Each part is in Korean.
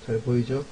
잘 보이죠?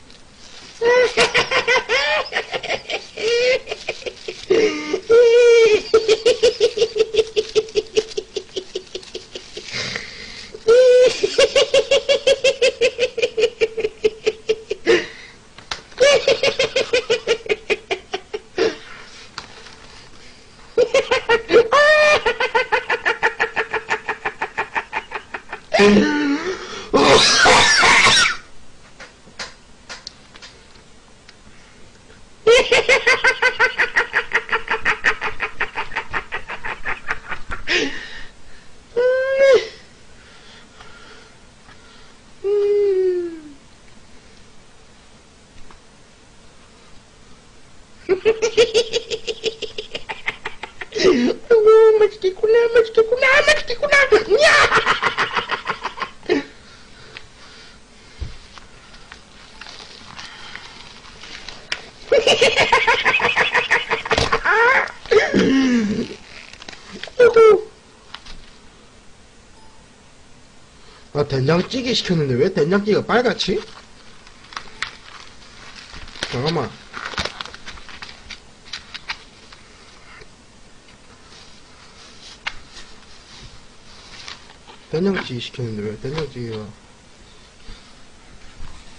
아이고, 맛있겠구나, 맛있겠구나, 맛있겠구나. 야! 아이고. 아, 된장찌개 시켰는데 왜 된장찌개가 빨갛지? 잠깐만. 된장찌개 시켰는데 왜 된장찌개가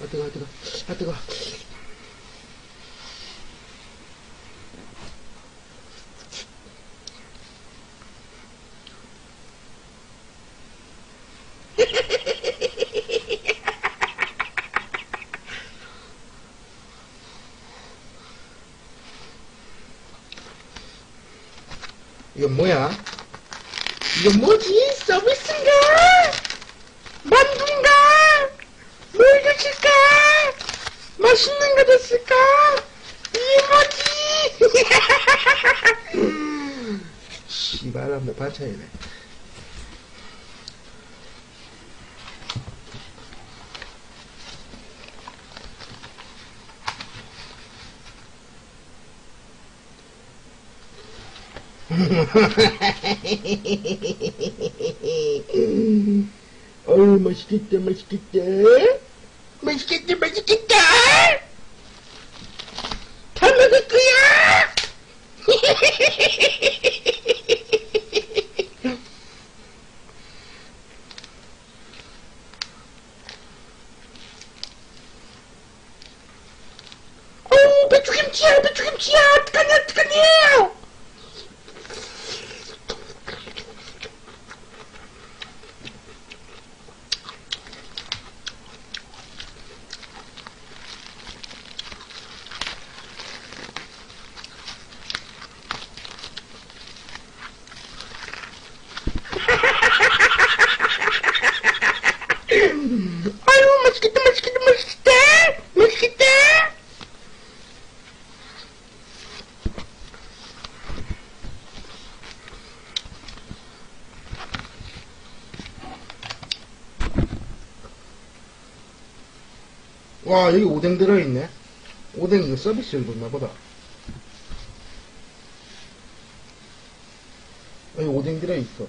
아 뜨거 아 뜨거 아 뜨거. 이건 뭐야? 이건 뭐지? 서비스인가? 만두인가? 뭘 주실까? 맛있는 거 줬을까? 이게 뭐지? 씨발람도 반찬이네. 어우, 맛있겠다, 맛있겠다. 맛있겠다, 맛있겠다. 다 먹을 거야. 어우, 배추김치야, 배추김치야. 어떡하냐, 어떡하냐. 아유, 맛있겠다, 맛있겠다, 맛있겠다, 맛있겠다. 와, 여기 오뎅 들어있네. 오뎅 이거 서비스를 줬나 보다. 여기 오뎅 들어있어.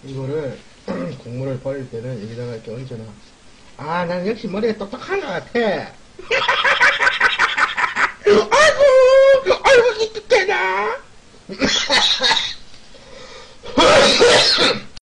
이거를 국물을 버릴 때는 여기다가 이렇게 얹어놔. 아, 난 역시 머리가 똑똑한 것 같아. 아이고, 아이고, 이쁘잖아.